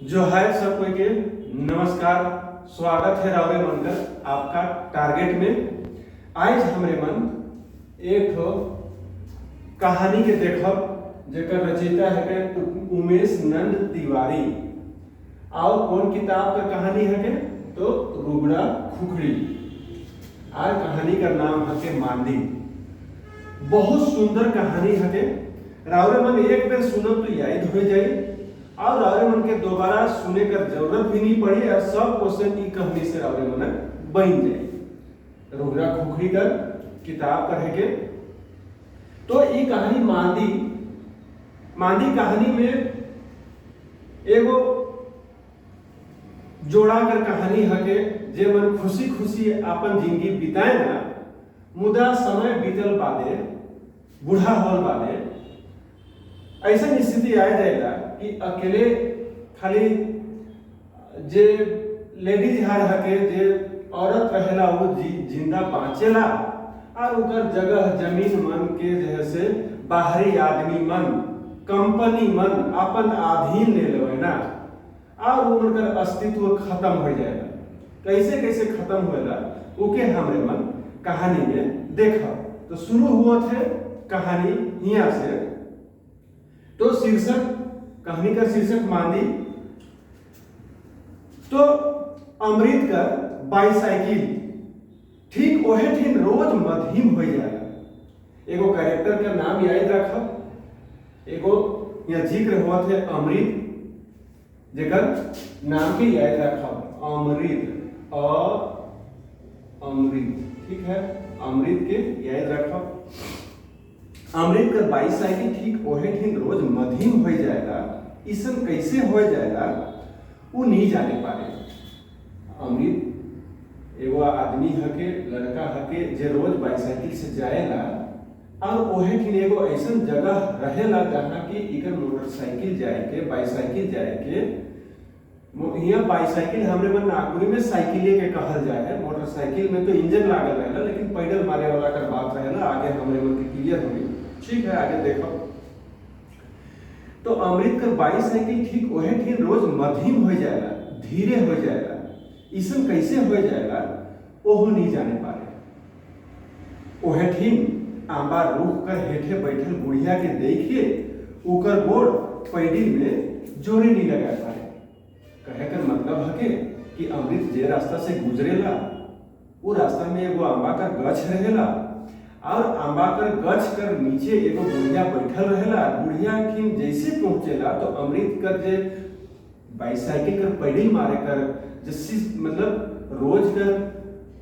जो है सब कोई के नमस्कार। स्वागत है रावे मनकर आपका टारगेट में। आज हमरे मन एक ठो कहानी के देखब जेकर रचयिता है उमेश नंद तिवारी। और कौन किताब का कहानी है के तो रुगड़ा खुखड़ी। आज कहानी का नाम है के मांदी। बहुत सुंदर कहानी है के रावरे मन एक बेर सुनब तो याद हो जाए और रावरे मन के दोबारा सुने का जरूरत भी नहीं पड़ी और सब क्वेश्चन की कहानी से रावरे मन बन जाए। रुगड़ा खुखड़ी का किताब का है के तो ये कहानी मांदी कहानी में एगो जोड़ा कर कहानी है के जे मन खुशी खुशी अपन जिंदगी बिताए ना, मुदा समय बीतल बादे बूढ़ा होल बादे ऐसा स्थिति आ जाएगा कि अकेले खाली जे लेडीज हार हके जे औरत रहेला वो जिंदा बाँचेला और उकर जगह जमीन मन के जैसे बाहरी आदमी मन कंपनी मन अपन अधीन ले लेवे ना और उनकर अस्तित्व खत्म हो जाएगा। कैसे कैसे खत्म होएगा उके हमरे मन कहानी में देखा। तो शुरू हुआ थे कहानी यहाँ से। तो शीर्षक कहानी का शीर्षक मांदी। तो अमृत का बाईसाइकिल ठीक वही ठीक रोज मध्यम हो जाएगा। एगो कैरेक्टर का नाम याद रखब। एगो यहाँ जिक्र हुआ थे अमृत जेकर नाम के याद रखब अमृत अमृत ठीक है। अमृत के याद रखब। अमृत का बाईसाइकिल ठीक वही ठीक रोज मध्यम हो जाएगा। इसन कैसे हो जाएगा वो नहीं जाने पाए। अमृत एगो आदमी हके लड़का हके जे रोज बाईसाइकिल से जाएगा और वही ठीक एगो ऐसा जगह रहेला जहाँ की इकर मोटरसाइकिल जाए के बाईसाइकिल जाए के यहाँ बाईसाइकिल हमरे मन नागपुरी में साइकिले के कहल जाए है। मोटरसाइकिल में तो इंजन लागल रहेला लेकिन पैडल मारे वाला का बात रहेला। आगे हमरे मन के क्लियर होगी। ठीक है आगे देखो। तो अमृत का बाईसाइकिल ठीक वही ठीक रोज मध्यम हो जाएगा, धीरे हो जाएगा। इसन कैसे हो जाएगा ओहो नहीं जाने पाए। वही ठीक आंबा रूख कर हेठे बैठल बुढ़िया के देखिए उकर गोड़ पैडिल में जोरे नहीं लगा पाए। कहे कर मतलब है के कि अमृत जे रास्ता से गुजरेला वो रास्ता में एगो आंबा का गछ रहेला और आंबा कर गछ कर नीचे एगो बुढ़िया बैठल रहेला। बुढ़िया की जैसे पहुंचेला तो अमृत कर जे बाईसाइकिल कर पैडल मारे कर जैसे मतलब रोज कर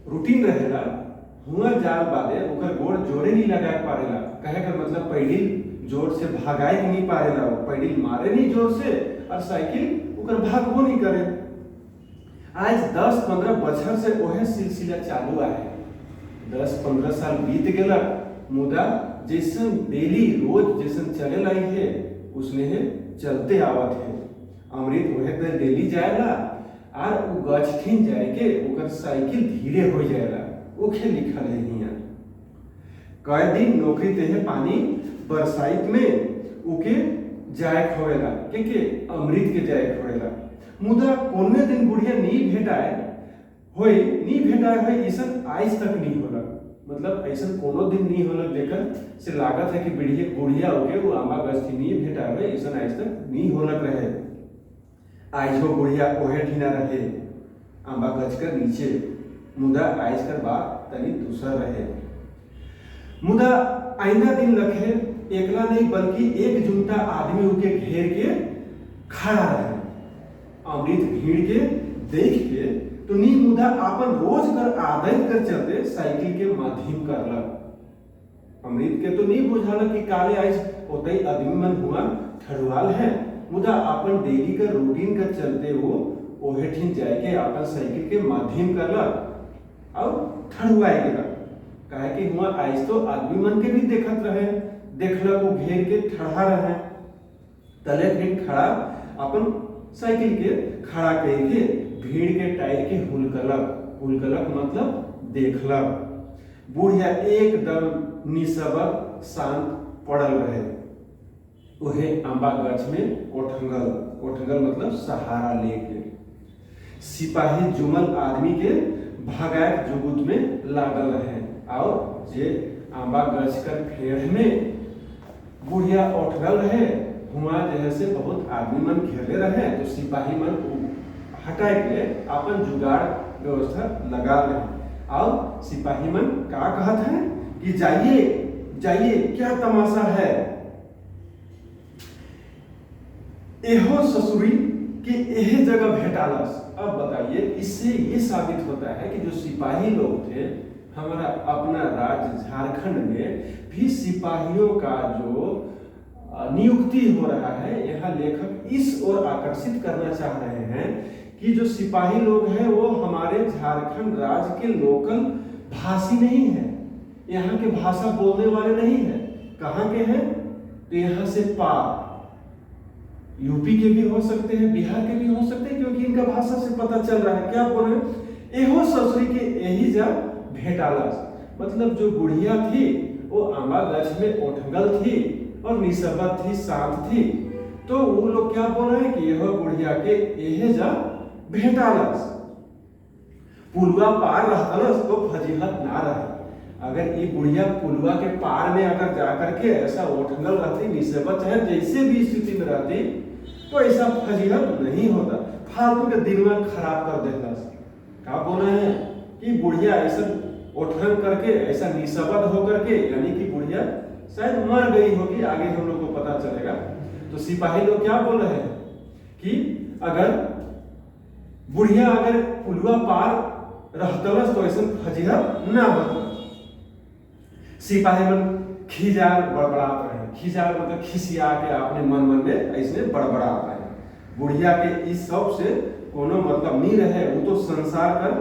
रूटीन रहेला हुआ जाल बादे ओकर गोड़ जोरे नहीं लगा पारेला। कहे कर मतलब पैडल जोर से भागाए नहीं पारेला, वो पैडल मारे नहीं जोर से और साइकिल ओकर भागबो नहीं करे। आज 10-15 बछर से वह सिलसिला चालू है। 10-15 साल बीत गया मुदा जैसन डेली रोज जैसन चले लाई है उसने है चलते आवत है। अमृत वह तो डेली जाएगा और वो गछ ठीन जाए के ओकर साइकिल धीरे हो जाएगा। ओखे लिखल है यहाँ कई दिन नौकरी ते है पानी बरसाइत में उके जाए खोएला के अमृत के जाए खोएला। मुदा कोने दिन बुढ़िया नहीं भेटाए होई इसन आज तक नहीं होला। मतलब ऐसा कोनो दिन नहीं होला जेकर से लागत है कि बुढ़िया होके वो आंबा गछ नहीं भेटाए होई इसन आज तक नहीं होलक रहे। आज हो बुढ़िया ओहे ठीना रहे आंबा गछ कर नीचे। मुदा आज कर बात तनी दूसरा रहे। मुदा आइंदा दिन रखे एकला नहीं बल्कि एक जुंटा आदमी उके घेर के खड़ा रहे। अमृत भीड़ के देख के तो नी मुदा अपन रोज कर आदत कर चलते साइकिल के माध्यम करलक। अमृत के तो नहीं बुझाला कि काले आज होते ही आदमी मन हुआ ठड़वाल है। मुदा अपन डेली का रूटीन कर चलते वो ओहे ठीक जाए के अपन साइकिल के माध्यम करलक और ठड़वाए गेला। काहे कि हुआ आज तो आदमी मन के भी देखत रहे देखलक वो घेर के ठड़ा रहे तले फिर खड़ा अपन साइकिल के खड़ा करके भीड़ के टायर के हुलकलक मतलब देखलक। बुढ़िया एकदम निसबक शांत पड़ल रहे। ओहे आंबा गाछ में ओठंगल, ओठंगल मतलब सहारा लेके सिपाही जुमल आदमी के भागाक जुगुत में लागल रहे। और जे आंबा गाछ कर फेड़ में बुढ़िया ओठगल रहे, हुआ जैसे बहुत आदमी मन घेरे रहे, तो सिपाही मन हटाए के अपन जुगाड़ व्यवस्था लगा रहे। और सिपाही मन का कहत है कि जाइए जाइए क्या तमाशा है, एहो ससुरी कि यह जगह भेटालस। अब बताइए, इससे ये साबित होता है कि जो सिपाही लोग थे हमारा अपना राज्य झारखंड में भी सिपाहियों का जो नियुक्ति हो रहा है, यहाँ लेखक इस ओर आकर्षित करना चाह रहे हैं कि जो सिपाही लोग हैं वो हमारे झारखंड राज्य के लोकल भाषी नहीं है, यहाँ के भाषा बोलने वाले नहीं है। कहाँ के हैं? तो यहाँ से पार यूपी के भी हो सकते हैं, बिहार के भी हो सकते हैं, क्योंकि इनका भाषा से पता चल रहा है। क्या बोल रहे हैं? एहो ससुरी के यही जा भेटालस, मतलब जो बुढ़िया थी वो आंबा गाछ में ओठगल थी और निसबत थी, शांत थी, तो वो लोग क्या बोल रहे हैं कि यह बुढ़िया के यही जा भेटालस, पुलवा पार रहतलस तो फजीहत ना रहे। अगर ये बुढ़िया पुलवा के पार में अगर जाकर के ऐसा ओठगल रहती, निसबत चाहे जैसे भी स्थिति में रहती, तो ऐसा फजीहत नहीं होता। फालतू के दिमाग खराब कर देता। क्या बोल रहे हैं कि बुढ़िया ऐसा ओठगल करके, ऐसा निसबत होकर के, यानी कि बुढ़िया शायद मर गई होगी, आगे हम लोग को पता चलेगा। तो सिपाही लोग क्या बोल रहे हैं कि अगर बुढ़िया अगर पुलवा पार रहतलस तो ऐसा फजीहत ना होता। सिपाही मन खिजाल बड़बड़ाते रहे, खिजाल मतलब खिसिया के अपने मन में ऐसे बड़बड़ाते रहे। बुढ़िया के इस सब से कोनो मतलब नहीं रहे, वो तो संसार कर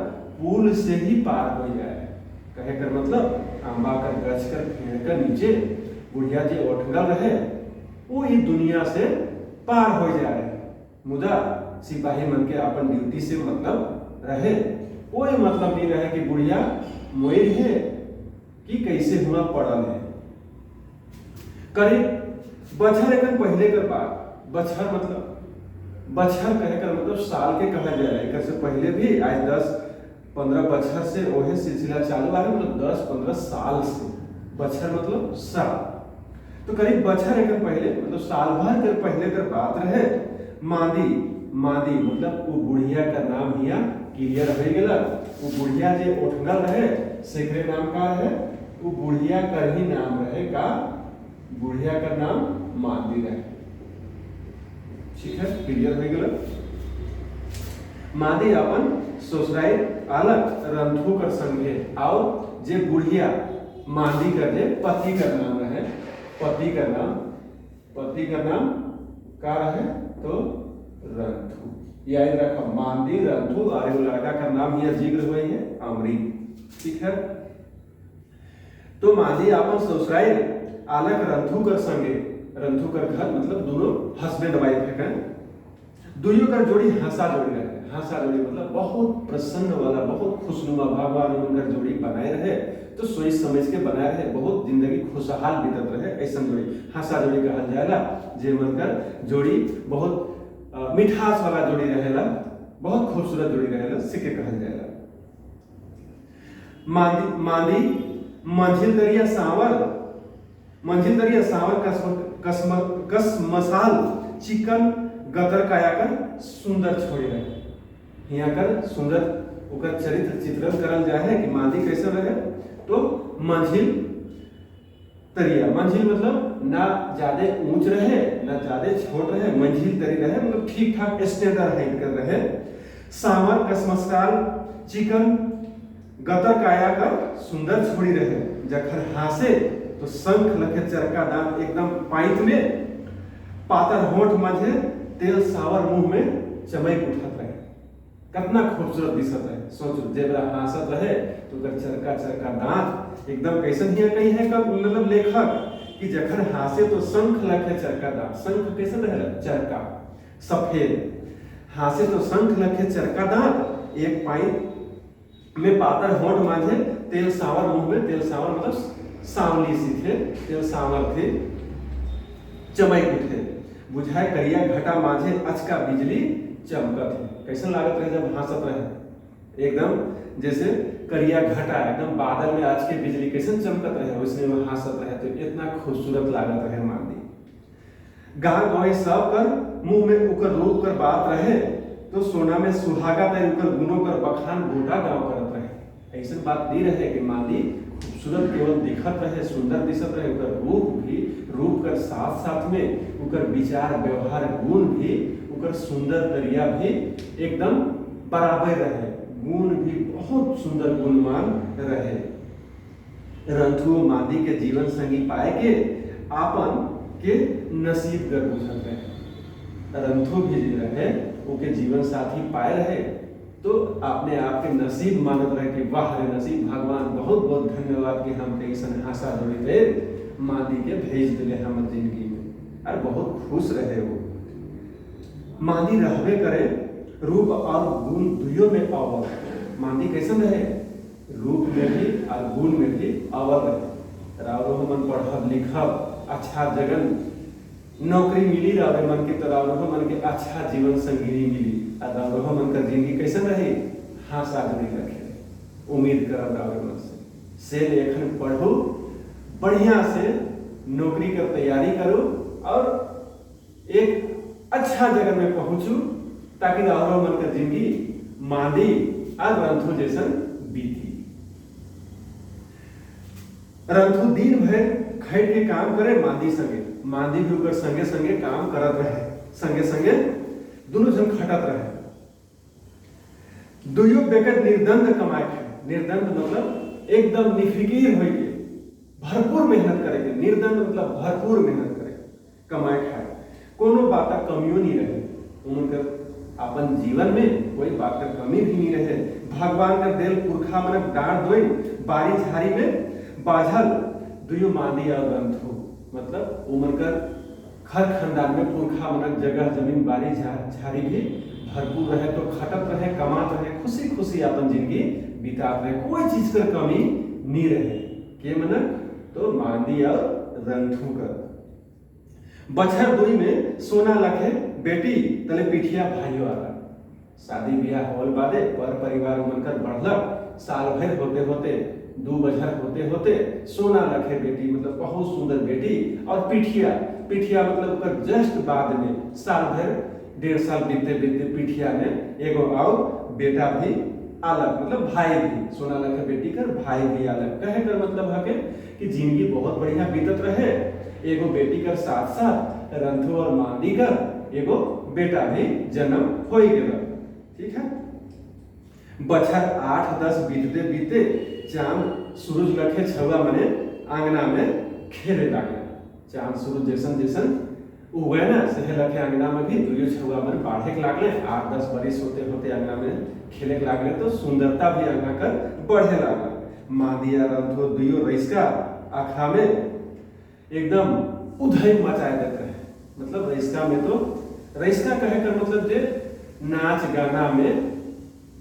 पुल से ही पार हो जाए। कहे कर मतलब आंबा कर गछ कर पेड़ कर नीचे बुढ़िया जी ओठगल रहे, वो इस दुनिया से पार हो जाए। मुदा सिपाही मन के अपन ड्यूटी से मतलब रहे, कोई मतलब नहीं रहे कि बुढ़िया मोर है कि कैसे हुआ पड़ल है। करीब बछर एक पहले के बाद, बछर मतलब बछर कहे कर मतलब साल के कहा जाए, एक से पहले भी आज 10-15 बछर से वही सिलसिला चालू है, मतलब 10-15 साल से। बछर मतलब साल, तो करीब बछर एक पहले मतलब साल भर के पहले कर बात रहे। मादी, मादी मतलब वो बुढ़िया का नाम हिया क्लियर हो गया। वो बुढ़िया जे ओठगल रहे सेकरे नाम का है, वो बुढ़िया का ही नाम रहे का, बुढ़िया का नाम मादी रहे। ठीक है, क्लियर हो गया। मादी अपन ससुराई अलग रंथू कर संगे, और जे बुढ़िया मादी का जे पति का नाम रहे, पति का नाम का रहे तो रंथू। याद रखो, मादी रंथू, और वो लड़का का नाम यह जिक्र हुई है अमृत। ठीक है, तो मादी अपन ससुराई अलग रंथू कर संगे, रंथू कर घर मतलब दोनों हस्बैंड वाइफ है, दोनों का जोड़ी हंसा जोड़ी रहे। हंसा जोड़ी मतलब बहुत प्रसन्न वाला, बहुत खुशनुमा, भगवान उनका जोड़ी बनाए रहे, तो सोच समझ के बनाए रहे, बहुत जिंदगी खुशहाल बीतत रहे। ऐसा जोड़ी हंसा जोड़ी कहल जाएगा, जे मनकर जोड़ी बहुत मिठास वाला जोड़ी रहेला, बहुत खूबसूरत जोड़ी रहेला, सिके कहल जाएगा। मादी मंझिल दरिया सांवर, मंझिल दरिया सांवर कसमसाल चिकन गदर काया कर सुंदर छोड़ी रहे। यहाँ कर सुंदर उकर चरित्र चित्रण करल जाए है कि मादी कैसे रहे, तो मंझिल तरिया, मंझिल मतलब ना ज्यादा ऊंच रहे ना ज्यादा छोट रहे, मंझिल तरी रहे, मतलब ठीक ठाक स्टैंडर्ड हाइट कर रहे। सांवर कसमसाल चिकन गतर काया का सुंदर छोड़ी रहे, जखर हासे तो शंख लखे चरका दांत एकदम पाइप में, पातर होठ मझे तेल सावर मुंह में चमक उठत रहे। कितना खूबसूरत दिखत है। सोचो जेबरा हासत रहे तो कर चरका चरका दांत एकदम कैसन हिया कही है का मतलब लेखक कि जखर हासे तो शंख लखे चरका दांत, शंख कैसन रहे चरका सफेद, हासे तो शंख लखे चरका दांत, एक पाइप में पातर होठ मांझे तेल सावर मुंह में, तेल सावर मतलब सांवली सी थे, तेल सांवर थे, चमक उठे, बुझाए करिया घटा माझे अचका बिजली चमकत है। कैसन लागत रहे जब हंसत रहे, एकदम जैसे करिया घटा एकदम बादल में आज के बिजली कैसन चमकत रहे, उसने वो हंसत रहे, तो इतना खूबसूरत लागत रहे मांदी। गाँव गाँव सब कर मुंह में उकर रूप कर बात रहे, तो सोना में सुहागा तय उकर गुणों कर बखान गोटा गाँव करत रहे। ऐसा बात नहीं रहे कि मांदी खूबसूरत केवल दिखत रहे, सुंदर दिखत रहे, उकर रूप भी, रूप कर साथ साथ में उकर विचार व्यवहार गुण भी, उकर सुंदर तरिया भी एकदम बराबर रहे, गुण भी बहुत सुंदर गुणमान रहे। रंथु मांदी के जीवन संगी पाए के आपन के नसीब कर बुझत रहे। रंथु भी रहे उनके जीवन साथी पाए रहे, तो अपने आप के नसीब मानत रहे कि वाह रे नसीब, भगवान बहुत बहुत धन्यवाद कि हम कैसन आशा जोड़ी थे मांदी के भेज दिले हम जिंदगी में, और बहुत खुश रहे वो। मांदी रहबे करे रूप और गुण दुइयों में अव्वल। मांदी कैसन रहे, रूप में भी और गुण में भी अव्वल रहे। रावरो मन पढ़ब लिखब, अच्छा जगन नौकरी मिली, रावरे मन के तो रावरो मन के अच्छा जीवन संगिनी मिली, और रावरो मन का जिंदगी कैसन रहे, हाँस आदमी रखे। उम्मीद करब रावरे मन से लेखन पढ़ो, बढ़िया से नौकरी का तैयारी करो और एक अच्छा जगह में पहुंचू, ताकि रावरो मन का जिंदगी मांदी और रंथु जैसन बीती। रंथु दिन भर खैट के काम करे मांदी संगे, मांदी भी ऊपर संगे संगे काम करत रहे, संगे संगे दोनों जन खटत रहे। दुयो बेकत निर्दंड कमाए थे। निर्दंड मतलब एकदम निफिकीर हो के भरपूर मेहनत करेंगे, निर्दंड मतलब भरपूर मेहनत करे, कमाए खाए, कोनो बात का कमियों नहीं रहे उनकर अपन जीवन में, कोई बात का कमी भी नहीं रहे। भगवान का दिल पुरखा मन डांट दोई बारी झाड़ी में बाझल दुयो मांदी और रंथु, मतलब उमर कर खर खंडान में पुरखा मन जगह जमीन बारी झाड़ी भी भरपूर रहे, तो खटत रहे, कमात रहे, खुशी खुशी अपन जिंदगी बितात रहे, कोई चीज का कमी नहीं रहे। के मन तो मांदी और रंथु का। बछर दुई में सोना लखे बेटी तले पिठिया भाइयों आला। शादी ब्याह होल बादे पर परिवार मनकर बढ़ला, साल भर होते होते 2 बछर होते होते सोना लखे बेटी, मतलब बहुत सुंदर बेटी, और पिठिया, पिठिया मतलब उकर जस्ट बाद में साल भर 1.5 साल बीतते बीतते पिठिया में एगो और बेटा भी अलग, मतलब भाई भी, सोना लखे बेटी कर भाई भी अलग। कहे कर मतलब है कि जिंदगी बहुत बढ़िया बीतत रहे, एगो बेटी कर साथ साथ रंथु और मांदी का एगो बेटा भी जन्म हो गया। ठीक है। बछर 8-10 बीतते बीते चांद सूरज लखे छुआ मने आंगना में खेले लागे। चांद सूरज जैसन जैसन उगे ना सहे लखे आंगना में भी दुइयो छुआ मन बाढ़े के लागले, 8-10 बरिस होते होते आंगना में खेले के लागले, तो सुंदरता भी आंगना कर बढ़े लागल। मांदिया रंथु दुइयो रईसका आखा में एकदम उधई मचाए देते हैं। मतलब रईसका में तो, रईसका कहे कर मतलब जे नाच गाना में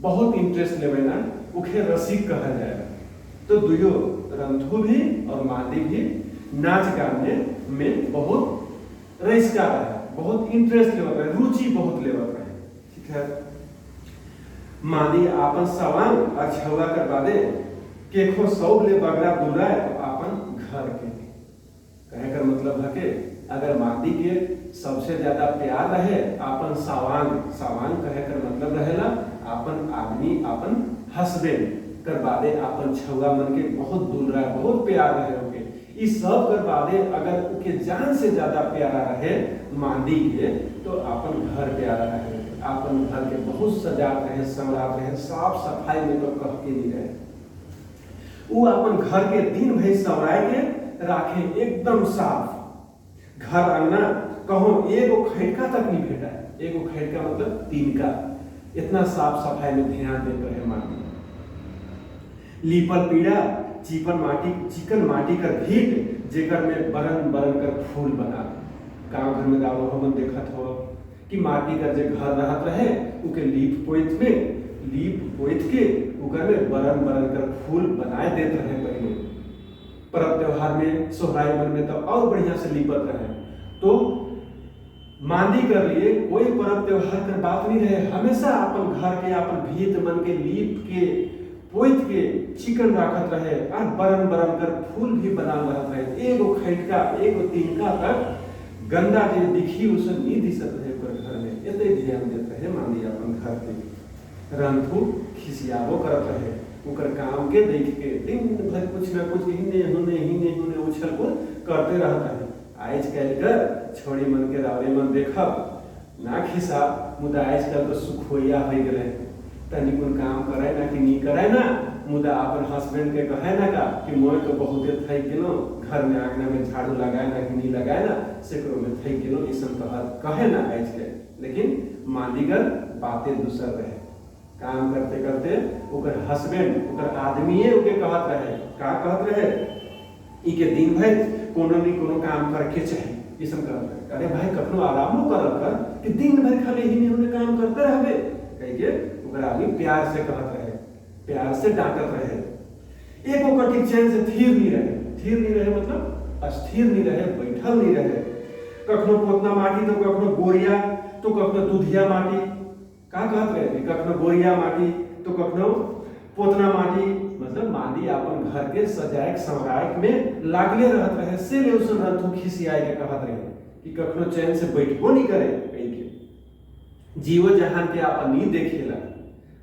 बहुत इंटरेस्ट लेवे ना, उखे रसिक कहा जाएगा। तो दुइयो रंथु भी और मांदी भी नाच गाने में बहुत रईसका रहे, बहुत इंटरेस्ट लेवत रहे, रुचि बहुत लेवत रहे। ठीक है। मांदी आपन सवांग और छुआ कर बादे केखो सौग ले बगड़ा दुलाए, तो आपन घर के कहे कर मतलब है कि अगर मांदी के सबसे ज्यादा प्यार रहे आपन सावांग, सावांग कहे कर मतलब रहेला आपन आदमी, आपन हस्बैंड कर बादे आपन छुआ मन के बहुत दुल रहा है, बहुत प्यार रहे होके, इस सब कर बादे अगर उनके जान से ज्यादा प्यारा रहे मांदी के, तो आपन घर प्यारा रहे, आपन घर के बहुत सजात रहे, संवरात रहे, साफ सफाई में तो कह के नहीं रहे। वो अपन घर के दिन भर संवराय के राखे एकदम साफ। घर अंगना कहो एगो खैटका तक नहीं भेटा, एगो खैटका मतलब तिनका, इतना साफ सफाई में ध्यान देते रहे मांदी। लीपल पीड़ा चिकन माटी का भीट जेकर में बरन बरन कर फूल बना। गांव घर में गाँव हम देखत हो कि माटी का जे घर रहत रहे उके लीप पोइत के उकर में बरन बरन कर फूल बनाए देते रहे। पहले पर्व त्योहार में सोहराय मन में तो और बढ़िया से लिपत रहे, तो मांदी कर लिए कोई पर्व त्योहार कर बात नहीं रहे, हमेशा अपन घर के अपन भीत मन के लीप के पोइत के चिकन राखत रहे और बरन बरन कर फूल भी बनाल रहत रहे। एगो खैटका एगो तिनका तक गंदा जे दिखी उसे नहीं दिसत रहे ओकर घर में, एते ध्यान देत रहे मांदी अपन घर के। रंथू खिसियाबो करत रहे, ओकर काम के देख के दिन भर कुछ ना कुछ हिने हुने उछल कूद करते रहता है। आज कल कर छोड़ी मन के रावरे मन देखब ना खिसा, मुदा आज कल तो सुखोइया हो गए, तनी कुन काम करे ना कि नहीं करे ना, मुदा अपन हस्बैंड के कहे ना का कि मोय तो बहुते थक गेलो, घर में आंगना में झाड़ू लगाए ना कि नहीं लगाए ना, सेकरो में थक गेलो, ई सब कहे ना आज के। लेकिन मांदीगर बातें दूसर रहे, काम करते करते ओकर हस्बैंड ओकर आदमीए ओके कहत रहे, का कहत रहे ई के दिन भर कोनो नहीं कोनो काम करके चाहिए, ये सब करत रहे। अरे भाई कखनो आरामो करत कर कि दिन भर खाली ही नहीं काम करते रहबे, कह के ओकर आदमी प्यार से कहत रहे, प्यार से डांटत रहे। एक ओकर ठीक चैन से थीर नहीं रहे मतलब अस्थिर नहीं रहे, बैठल नहीं रहे। कखनो पोतना माटी तो कखनो गोरिया तो कखनो दूधिया माटी, का कहत रहे कि कखनो गोरिया माटी तो कखनो पोतना माटी, मतलब मांदी अपन घर के सजायक संवरायक में लागले रहत रहे। से ले उसन रंथू खिसियाए के कहत रहे कि कखनो चैन से बैठबो नहीं करे, कहीं के जीवो जहान के अपन नहीं देखेला।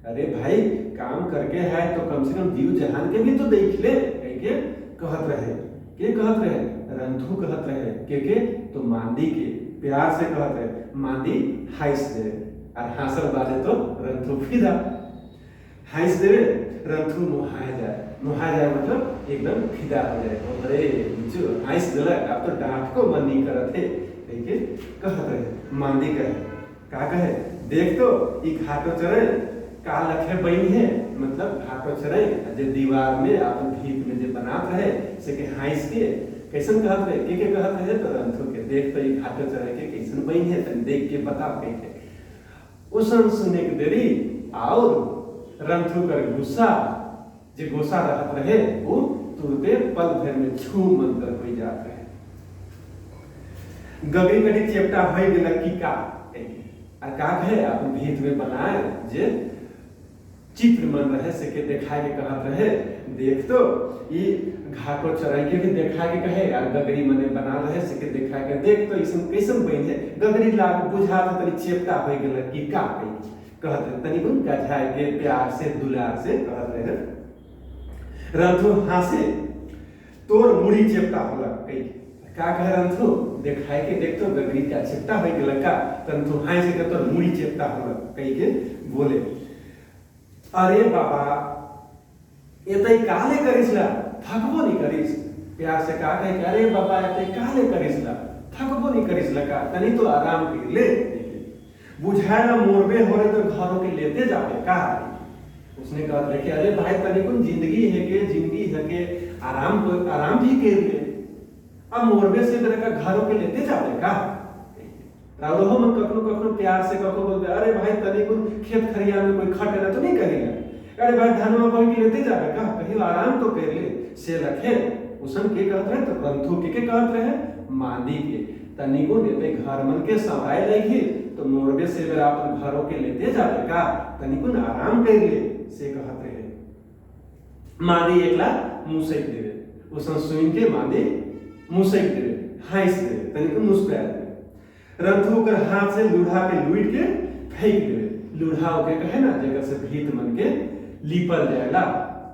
अरे भाई काम करके है तो कम से कम जीव जहान के भी तो देख ले, कहीं के कहत रहे। के कहत रहे? रंथू कहत रहे के तो मांदी के प्यार से कहत रहे। मांदी हाइस दे और हासल बाजे तो रंथू फिदा हाइस दे, रंथू मुहा जाए मतलब एकदम फिदा हो जाए। अरे जो हाइस दिलक अब तो डांट को मन नहीं करत है, देखिए कहत रहे। मांदी कहे का कहे, देख तो ई घाटो चरे का लखे बनी है, मतलब घाटो चरे जे दीवार में अपन भीत में जे बनात रहे से के हाइस के कैसन कहत रहे के कहत रहे तो रंथू के देख तो ई घाटो चरे के कैसन बनी है, तन देख के बता के उसन सुने के देरी और रंथू कर गुस्सा जे गुस्सा रहत रहे वो तुरते पल भर में छू मंतर हो जात रहे। गगरी कटी चेपटा भई गेल की का आ का है अपन भीत में बनाए जे चित्र मन रहे से के देखा के कहत रहे, देख तो ई घाटो चराई के भी देखा के कहे और गगरी मने बना रहे से के देखा के देख तो इसम कैसन बन है। गगरी लाग बुझा तनी चेपटा भई गेल की का कहत रहे, तनी कुन गझाए के प्यार से दुलार से कहत रहे। रंथू हासे तोर मुड़ी चेपटा होला कई का कह रंथू देखाए के देख तो गगरी का चेपटा हो गेल का, रंथू हासे के तोर मुड़ी चेपटा होला कई के बोले। अरे बाबा एतै काले करिसला थकबो नहीं करिस, प्यार से का कहे अरे बाबा एतै काले करिसला थकबो नहीं करिसला का, तनी तो आराम कर ले, बुझाएला मोरबे हो रहे तो घरों के लेते जावे का। उसने कहा कि अरे भाई तनी कुन जिंदगी है के आराम भी कर ले, अब मोरबे से तरह का घरों के लेते जावे का। रावलो मन कखनो प्यार से कखनो बोलते अरे भाई तनी कुन खेत खरिया में कोई खट ना तो नहीं करेगा, अरे भाई धनवा बोल के लेते जावे का, कहीं आराम तो कर ले से रखे। उसन के कहत रहे तो रंथू के कहत रहे मांदी के तनी को लेते घर मन के सवाए लगी तो मोरबे से बेरा अपन घरों के लेते जावे का, तनी कुन आराम कर ले से कहत रहे। मांदी एकला मुसेक देवे, उसन सुइन के मांदी मुसेक देवे, हाइस देवे, तनी कुन मुस्कुरा देवे। रंथू कर हाथ से लूढ़ा के लूट के फेंक देवे। लूढ़ा के कहे ना जगह से भीत मन के लीपल जाएला,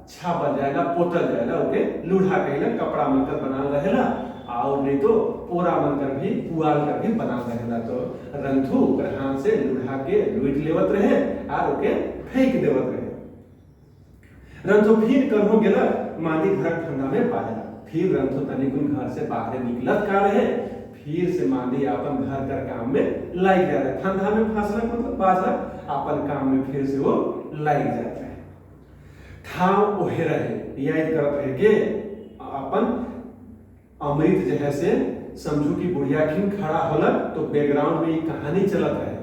छापल जाएला, पोतल जाएला, ओके लूढ़ा कहला। कपड़ा मनकर बनाल रहेला और नहीं तो पोरा बनकर भी पुआल कर भी बनाल रहेला। तो रंथू कर हाथ से लूढ़ा के लूट लेवत रहे और ओके फेंक देवत रहे। रंथू फिर कहो गेला मांदी घर ठंडा में पाएला। फिर रंथू तनिकुन घर से बाहर निकलत का रहे, फिर से मांदी अपन घर कर काम में लाग जा रहे। ठंडा में फासला मतलब बाजरा अपन काम में फिर से वो लाग जाता है। ठाव ओहे रहे याद करत रहे के अपन अमृत जैसे समझू की बुढ़िया खिन खड़ा होलक तो बैकग्राउंड में ये कहानी चलत रहे,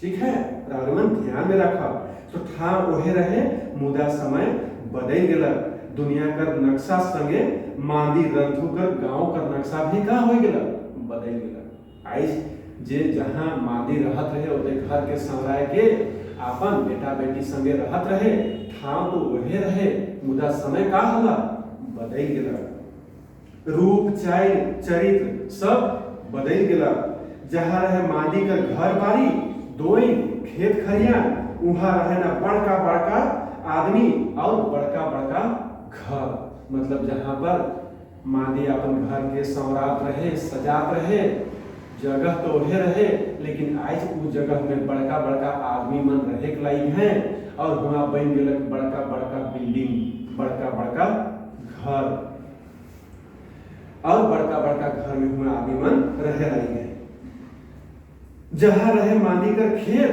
ठीक है रावण ध्यान में रखा। तो ठाव ओहे रहे मुदा समय बदल गेलक, दुनिया कर नक्शा संगे मांदी रंथू कर गांव कर नक्शा भी का हो गेलक बदल गेलक। आज जे जहाँ मादी रहत रहे ओते घर के संवराय के आपन बेटा बेटी संगे रहत रहे, ठाव तो वहे रहे, मुदा समय का होला बदल गेला, रूप चरित्र सब बदल गेला। जहाँ रहे मादी का घर बारी दोई खेत खरियान, वहां रहे ना बड़का बड़का आदमी और बड़का बड़का घर। मतलब जहाँ पर मादी अपन घर के संवरात रहे, सजात रहे, जगह तो ओढ़े रहे, लेकिन आज उस जगह में बड़का बड़का आदमी मन रहे के लायक हैं और वहां बन गए बड़का बड़का बिल्डिंग, बड़का बड़का घर, और बड़का बड़का घर में हुआ आदमी मन रहे लायक है। जहाँ रहे मादी कर खेत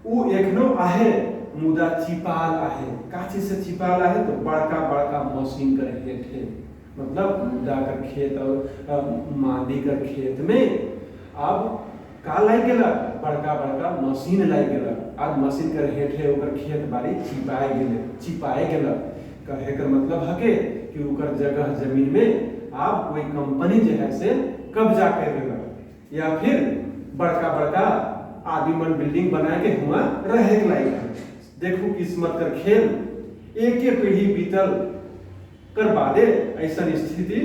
वो एकनो आहे, मुदा चिपाल आहे। का चीज से चिपाल आहे? तो बड़का बड़का मशीन कर खेत है। मतलब मुदा कर खेत और मादी कर खेत में अब का लाई गेला, बड़का बड़का मशीन लाई गेला। आज मशीन कर हेठे ओकर खेत बाड़ी चिपाए गेला। कहे कर मतलब हके कि ओकर जगह जमीन में आप कोई कंपनी जो है से कब्जा कर लेगा, या फिर बड़का बड़का आदमी मन बिल्डिंग बना के हुआ रहे के लायक। देखो किस्मत कर खेल, एक एक पीढ़ी बीतल कर बादे ऐसा स्थिति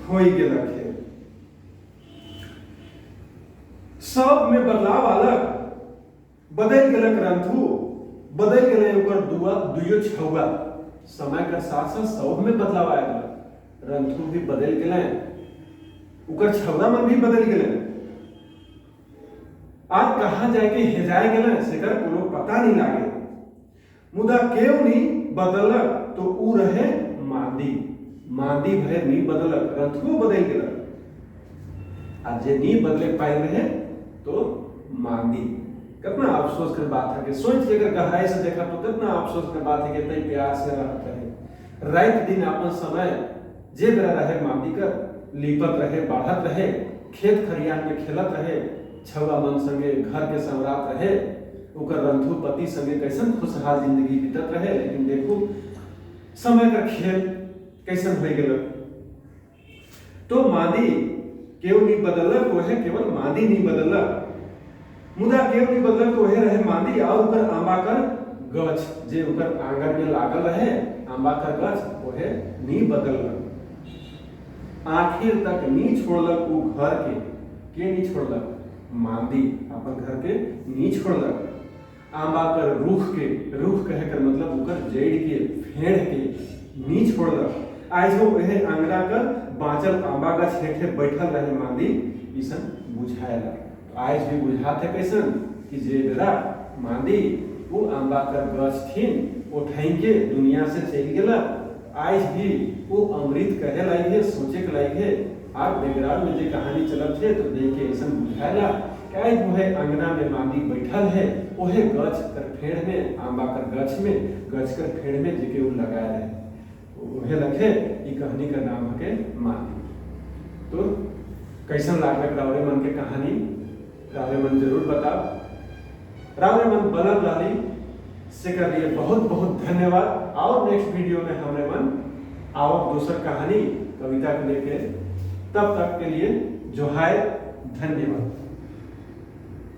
हो गेला। खेल सब में बदलाव अलग, बदल गेलक रंथु, बदल गेले ओकर दुइयो छौआ। समय के साथ साथ सब में बदलाव आएगा, रंथु भी बदल गेले, ओकर छौआ मन भी बदल गेले। आज कहाँ जाके हेजाए गेले सेकर कोनो पता नहीं लागे। मुदा केव नहीं बदलक तो ऊ रहे मादी, मादी भले नहीं बदलक, रंथुओ बदल गेलक। आज जे नहीं बदले पाए रहे तो मादी। कितना अफसोस कर बात है कि सोच के अगर गहराई से देखा तो कितना अफसोस कर बात है कि इतना प्यार से रहते रहे, रात दिन अपन समय जे बेरा रहे मादी कर लिपत रहे, बढ़त रहे, खेत खरियान में खेलत रहे, छवा मन संगे घर के संवरात रहे, ओकर रंथु पति संगे कैसन खुशहाल जिंदगी बीतत रहे। लेकिन देखो समय का खेल कैसन हो गेल। तो मादी केव नहीं बदलक, वह केवल मादी नहीं बदलक, मुदा केव नहीं बदलक तो वह रहे मादी। और ओकर आंबा कर गछ जे ओकर आंगन में लागल रहे, आंबा का गछ वह नहीं बदलक। आखिर तक नहीं छोड़लक वो घर के नहीं छोड़लक? मादी अपन घर के नहीं छोड़लक। आंबा कर रूख कहे कर मतलब ओकर जड़ के फेड़ के नहीं छोड़लक। आज वो वह अंगना कर बाँचल आंबा गछ हेठे बैठल रहे मादी, इसन बुझाएला। आज भी बुझाते कैसन कि जे बेरा मादी वो आंबा कर गछ थीन उठाएंगे दुनिया से चल गेला। आज भी वो अमृत कहे लायक है, सोचे के लायक है। आप बैकग्राउंड में जो कहानी चलत है तो देख के ऐसा बुझाएला कि आज वो है अंगना में मादी बैठल है, वो है गछ कर फेड़ में, आंबा कर गछ में, गछ कर फेड़ में जेके वो लगाए रहे, वह लखे। ये कहानी का नाम है मादी। तो कैसन लागल रावरे मन के कहानी? रावरे मन जरूर बताओ। रावरे मन बनल रही से कर लिए बहुत बहुत धन्यवाद। और नेक्स्ट वीडियो में हमरे मन आओ दूसर कहानी कविता को लेके, तब तक के लिए जोहार, धन्यवाद।